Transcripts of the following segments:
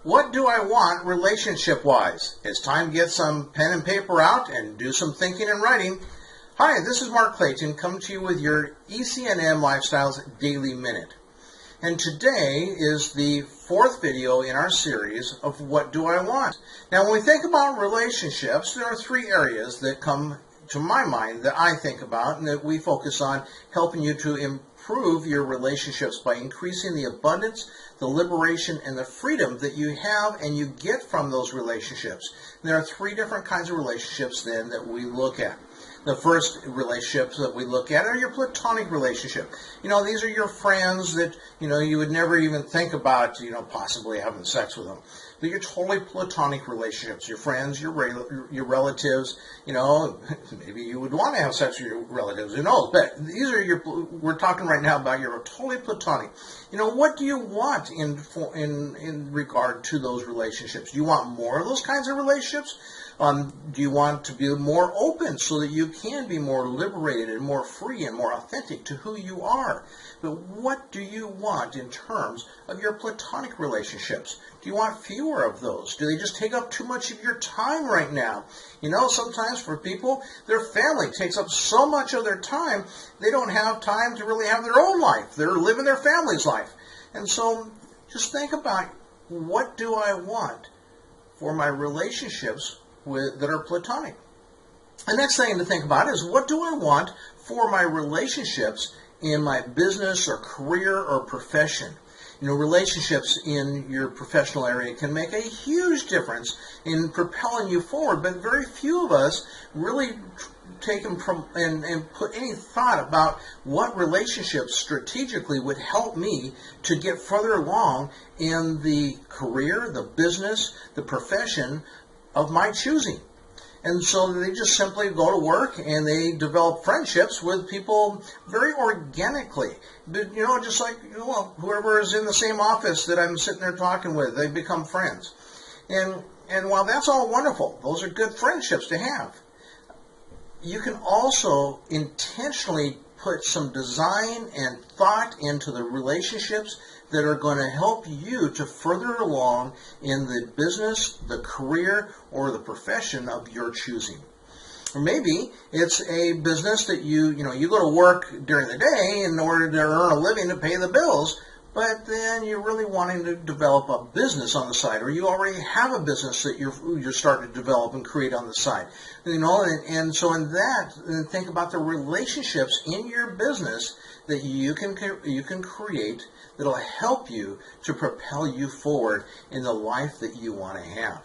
What do I want relationship-wise? It's time to get some pen and paper out and do some thinking and writing. Hi, this is Mark Clayton coming to you with your ECNM Lifestyles Daily Minute. And today is the fourth video in our series of What Do I Want? Now, when we think about relationships, there are three areas that come to my mind that I think about and that we focus on helping you to improve your relationships by increasing the abundance, the liberation, and the freedom that you have and you get from those relationships. And there are three different kinds of relationships then that we look at. The first relationships that we look at are your platonic relationship. These are your friends that, you would never even think about, possibly having sex with them. But your totally platonic relationships, your friends, your relatives, maybe you would want to have sex with your relatives, who knows? But these are we're talking right now about your totally platonic. What do you want in regard to those relationships? Do you want more of those kinds of relationships? Do you want to be more open so that you can be more liberated and more free and more authentic to who you are? But what do you want in terms of your platonic relationships? Do you want fewer of those? Do they just take up too much of your time right now? Sometimes for people, their family takes up so much of their time, they don't have time to really have their own life. They're living their family's life. And so just think about, what do I want for my relationships that are platonic? The next thing to think about is, what do I want for my relationships in my business or career or profession? Relationships in your professional area can make a huge difference in propelling you forward, but very few of us really take them and put any thought about what relationships strategically would help me to get further along in the career, the business, the profession of my choosing. And so they just simply go to work and they develop friendships with people very organically. But, just like, whoever is in the same office that I'm sitting there talking with, they become friends. And while that's all wonderful, those are good friendships to have, you can also intentionally put some design and thought into the relationships that are going to help you to further along in the business, the career, or the profession of your choosing. Or maybe it's a business that you go to work during the day in order to earn a living to pay the bills, but then you're really wanting to develop a business on the side, or you already have a business that you're starting to develop and create on the side. And so in that, think about the relationships in your business that you can create that'll help you to propel you forward in the life that you want to have.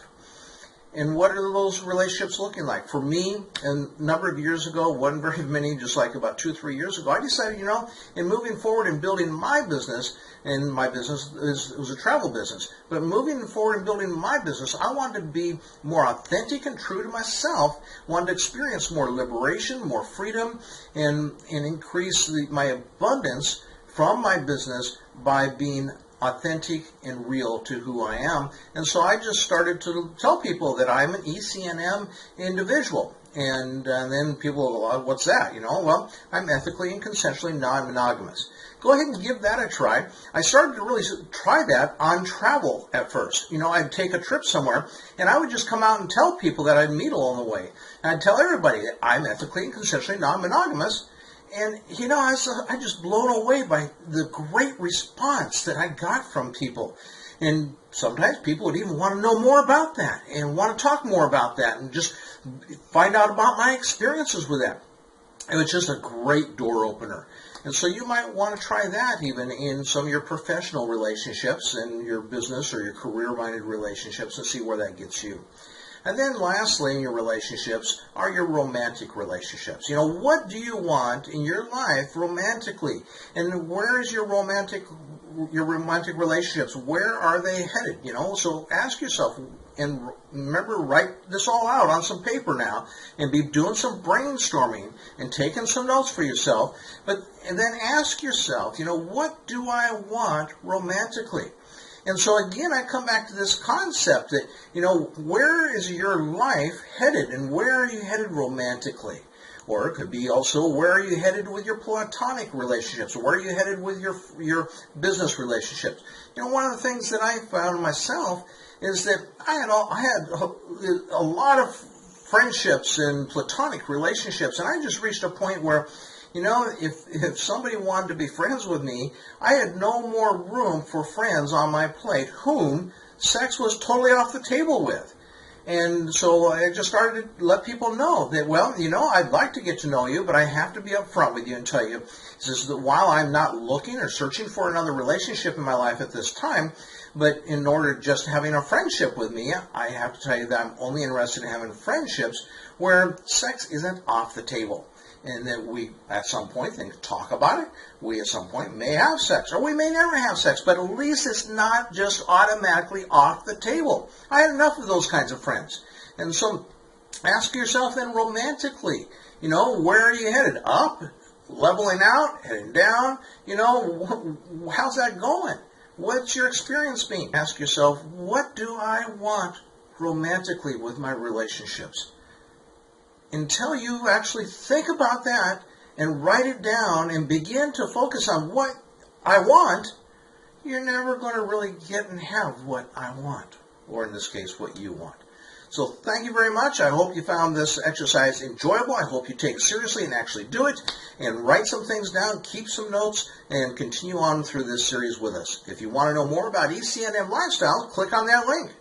And what are those relationships looking like? For me, a number of years ago, wasn't very many, just like about 2 or 3 years ago, I decided, in moving forward and building my business, and my business was a travel business, but moving forward and building my business, I wanted to be more authentic and true to myself, wanted to experience more liberation, more freedom, and increase my abundance from my business by being authentic and real to who I am. And so I just started to tell people that I'm an ECNM individual. And then people go, what's that? Well, I'm ethically and consensually non-monogamous. Go ahead and give that a try. I started to really try that on travel at first. I'd take a trip somewhere, and I would just come out and tell people that I'd meet along the way. And I'd tell everybody that I'm ethically and consensually non-monogamous. And, I was just blown away by the great response that I got from people. And sometimes people would even want to know more about that and want to talk more about that and just find out about my experiences with that. It was just a great door opener. And so you might want to try that even in some of your professional relationships and your business or your career-minded relationships and see where that gets you. And then lastly, in your relationships are your romantic relationships. What do you want in your life romantically? And where is your romantic relationships? Where are they headed? So ask yourself, and remember, write this all out on some paper now and be doing some brainstorming and taking some notes for yourself. And then ask yourself, what do I want romantically? And so again, I come back to this concept that, where is your life headed and where are you headed romantically? Or it could be also, where are you headed with your platonic relationships? Or where are you headed with your business relationships? One of the things that I found myself is that I had a lot of friendships and platonic relationships, and I just reached a point where, if somebody wanted to be friends with me, I had no more room for friends on my plate whom sex was totally off the table with. And so I just started to let people know that, I'd like to get to know you, but I have to be upfront with you and tell you that while I'm not looking or searching for another relationship in my life at this time, but in order just having a friendship with me, I have to tell you that I'm only interested in having friendships where sex isn't off the table. And that we, at some point, talk about it. We, at some point, may have sex, or we may never have sex, but at least it's not just automatically off the table. I had enough of those kinds of friends. And so ask yourself then romantically, where are you headed? Up? Leveling out? Heading down? How's that going? What's your experience been? Ask yourself, what do I want romantically with my relationships? Until you actually think about that and write it down and begin to focus on what I want, you're never going to really get and have what I want, or in this case, what you want. So thank you very much. I hope you found this exercise enjoyable. I hope you take it seriously and actually do it, and write some things down, keep some notes, and continue on through this series with us. If you want to know more about ECNM Lifestyle, click on that link.